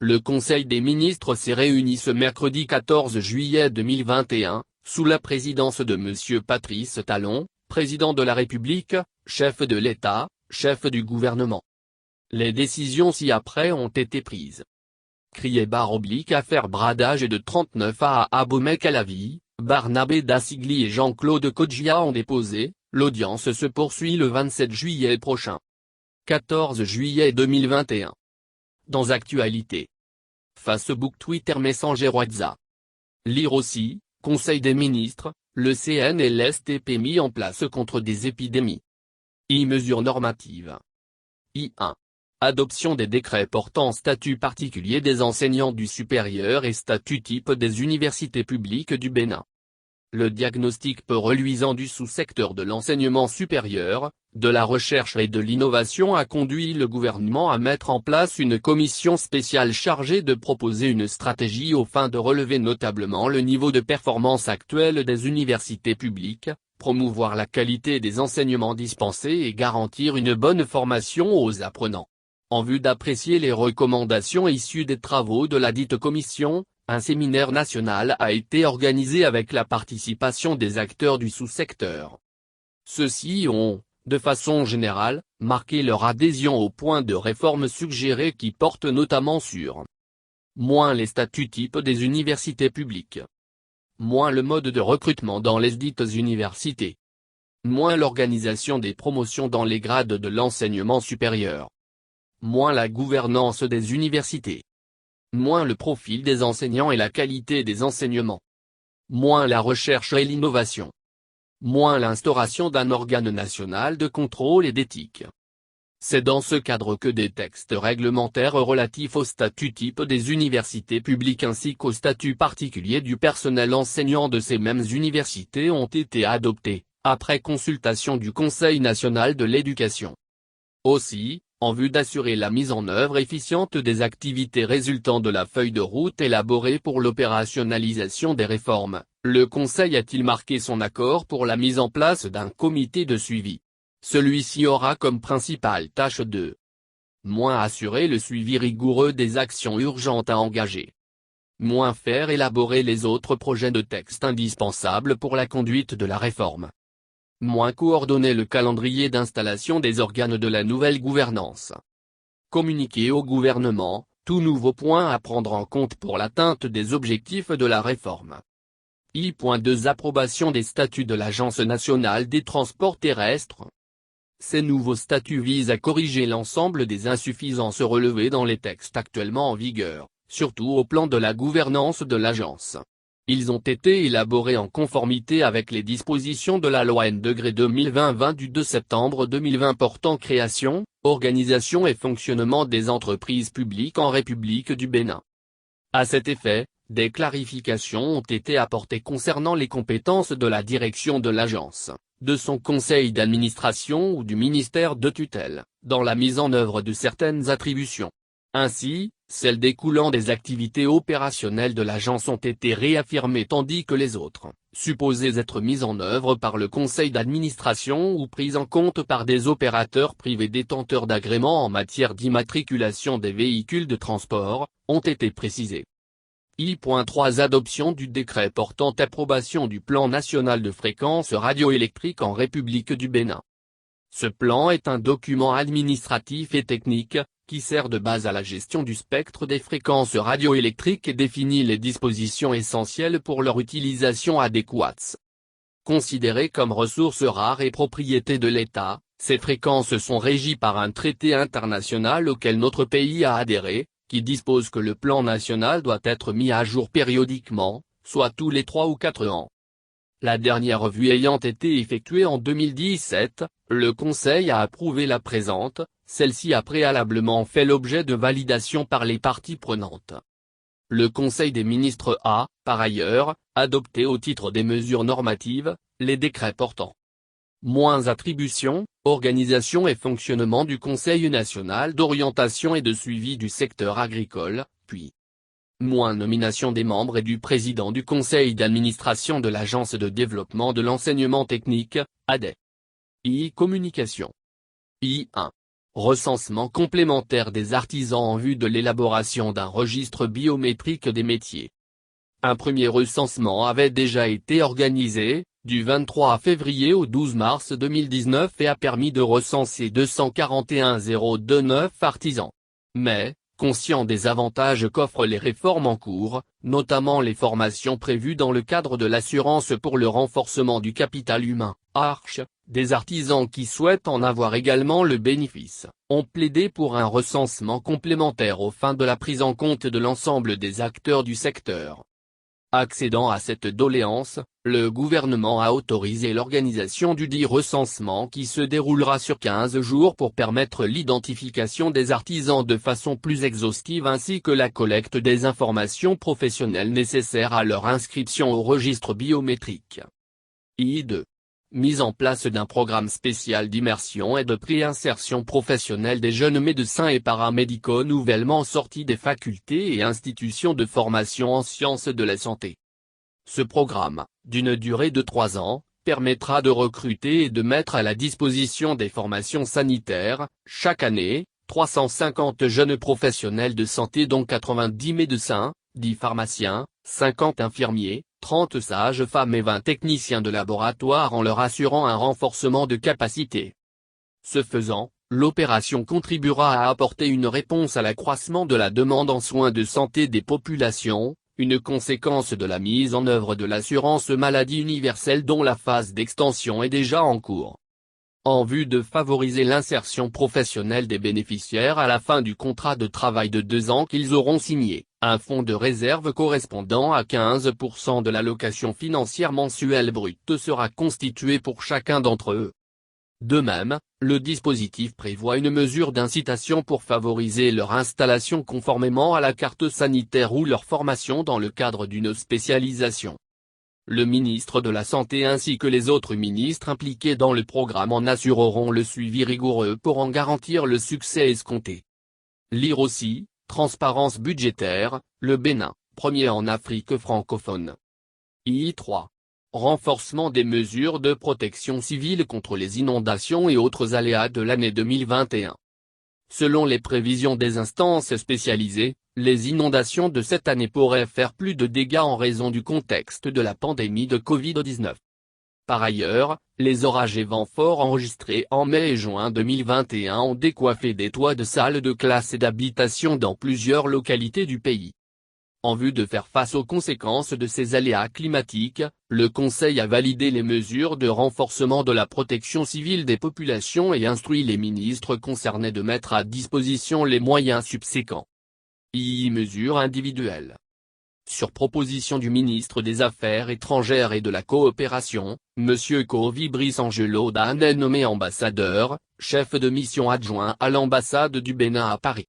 Le Conseil des ministres s'est réuni ce mercredi 14 juillet 2021, sous la présidence de M. Patrice Talon, président de la République, chef de l'État, chef du gouvernement. Les décisions ci-après ont été prises. Affaire bradage de 39 à Abomey-Calavi, Barnabé Dassigli et Jean-Claude Coggia ont déposé, l'audience se poursuit le 27 juillet prochain. 14 juillet 2021. Dans Actualité. Facebook, Twitter, Messenger, WhatsApp. Lire aussi, Conseil des ministres, le CNLSTP mis en place contre des épidémies. Mesures normatives. I1. Adoption des décrets portant statut particulier des enseignants du supérieur et statut type des universités publiques du Bénin. Le diagnostic peu reluisant du sous-secteur de l'enseignement supérieur, de la recherche et de l'innovation a conduit le gouvernement à mettre en place une commission spéciale chargée de proposer une stratégie aux fins de relever notablement le niveau de performance actuel des universités publiques, promouvoir la qualité des enseignements dispensés et garantir une bonne formation aux apprenants. En vue d'apprécier les recommandations issues des travaux de la dite commission, un séminaire national a été organisé avec la participation des acteurs du sous-secteur. Ceux-ci ont, de façon générale, marqué leur adhésion aux points de réforme suggérés qui portent notamment sur moins les statuts types des universités publiques, moins le mode de recrutement dans les dites universités, moins l'organisation des promotions dans les grades de l'enseignement supérieur, moins la gouvernance des universités, moins le profil des enseignants et la qualité des enseignements, moins la recherche et l'innovation, moins l'instauration d'un organe national de contrôle et d'éthique. C'est dans ce cadre que des textes réglementaires relatifs au statut type des universités publiques ainsi qu'au statut particulier du personnel enseignant de ces mêmes universités ont été adoptés, après consultation du Conseil national de l'éducation. Aussi, en vue d'assurer la mise en œuvre efficiente des activités résultant de la feuille de route élaborée pour l'opérationnalisation des réformes, le Conseil a-t-il marqué son accord pour la mise en place d'un comité de suivi. Celui-ci aura comme principale tâche de moins assurer le suivi rigoureux des actions urgentes à engager, moins faire élaborer les autres projets de texte indispensables pour la conduite de la réforme, moins coordonner le calendrier d'installation des organes de la nouvelle gouvernance. Communiquer au gouvernement, tout nouveau point à prendre en compte pour l'atteinte des objectifs de la réforme. I.2 Approbation des statuts de l'Agence nationale des transports terrestres. Ces nouveaux statuts visent à corriger l'ensemble des insuffisances relevées dans les textes actuellement en vigueur, surtout au plan de la gouvernance de l'agence. Ils ont été élaborés en conformité avec les dispositions de la loi N-2020 du 2 septembre 2020 portant création, organisation et fonctionnement des entreprises publiques en République du Bénin. À cet effet, des clarifications ont été apportées concernant les compétences de la direction de l'agence, de son conseil d'administration ou du ministère de tutelle, dans la mise en œuvre de certaines attributions. Ainsi, celles découlant des activités opérationnelles de l'agence ont été réaffirmées tandis que les autres, supposées être mises en œuvre par le conseil d'administration ou prises en compte par des opérateurs privés détenteurs d'agréments en matière d'immatriculation des véhicules de transport, ont été précisées. I.3 Adoption du décret portant approbation du plan national de fréquences radioélectriques en République du Bénin. Ce plan est un document administratif et technique, qui sert de base à la gestion du spectre des fréquences radioélectriques et définit les dispositions essentielles pour leur utilisation adéquate. Considérées comme ressources rares et propriété de l'État, ces fréquences sont régies par un traité international auquel notre pays a adhéré, qui dispose que le plan national doit être mis à jour périodiquement, soit tous les 3 ou 4 ans. La dernière revue ayant été effectuée en 2017, le Conseil a approuvé la présente, celle-ci a préalablement fait l'objet de validation par les parties prenantes. Le Conseil des ministres a, par ailleurs, adopté au titre des mesures normatives, les décrets portant moins attribution, organisation et fonctionnement du Conseil national d'orientation et de suivi du secteur agricole, puis moins nomination des membres et du président du conseil d'administration de l'Agence de développement de l'enseignement technique, ADE. I. Communication. I1. recensement complémentaire des artisans en vue de l'élaboration d'un registre biométrique des métiers. Un premier recensement avait déjà été organisé, du 23 février au 12 mars 2019 et a permis de recenser 241 029 artisans. Mais, conscient des avantages qu'offrent les réformes en cours, notamment les formations prévues dans le cadre de l'assurance pour le renforcement du capital humain, ARCH, des artisans qui souhaitent en avoir également le bénéfice, ont plaidé pour un recensement complémentaire aux fins de la prise en compte de l'ensemble des acteurs du secteur. Accédant à cette doléance, le gouvernement a autorisé l'organisation du dit recensement qui se déroulera sur 15 jours pour permettre l'identification des artisans de façon plus exhaustive ainsi que la collecte des informations professionnelles nécessaires à leur inscription au registre biométrique. I2. Mise en place d'un programme spécial d'immersion et de préinsertion professionnelle des jeunes médecins et paramédicaux nouvellement sortis des facultés et institutions de formation en sciences de la santé. Ce programme, d'une durée de 3 ans, permettra de recruter et de mettre à la disposition des formations sanitaires, chaque année, 350 jeunes professionnels de santé dont 90 médecins, 10 pharmaciens, 50 infirmiers, 30 sages-femmes et 20 techniciens de laboratoire en leur assurant un renforcement de capacité. Ce faisant, l'opération contribuera à apporter une réponse à l'accroissement de la demande en soins de santé des populations, une conséquence de la mise en œuvre de l'assurance maladie universelle dont la phase d'extension est déjà en cours. En vue de favoriser l'insertion professionnelle des bénéficiaires à la fin du contrat de travail de 2 ans qu'ils auront signé, un fonds de réserve correspondant à 15% de l'allocation financière mensuelle brute sera constitué pour chacun d'entre eux. De même, le dispositif prévoit une mesure d'incitation pour favoriser leur installation conformément à la carte sanitaire ou leur formation dans le cadre d'une spécialisation. Le ministre de la Santé ainsi que les autres ministres impliqués dans le programme en assureront le suivi rigoureux pour en garantir le succès escompté. Lire aussi, transparence budgétaire, le Bénin, premier en Afrique francophone. I3. Renforcement des mesures de protection civile contre les inondations et autres aléas de l'année 2021. Selon les prévisions des instances spécialisées, les inondations de cette année pourraient faire plus de dégâts en raison du contexte de la pandémie de Covid-19. Par ailleurs, les orages et vents forts enregistrés en mai et juin 2021 ont décoiffé des toits de salles de classe et d'habitation dans plusieurs localités du pays. En vue de faire face aux conséquences de ces aléas climatiques, le Conseil a validé les mesures de renforcement de la protection civile des populations et instruit les ministres concernés de mettre à disposition les moyens subséquents. Mesures individuelles. Sur proposition du ministre des Affaires étrangères et de la coopération, M. Kovi Brice Angelo Dan est nommé ambassadeur, chef de mission adjoint à l'ambassade du Bénin à Paris.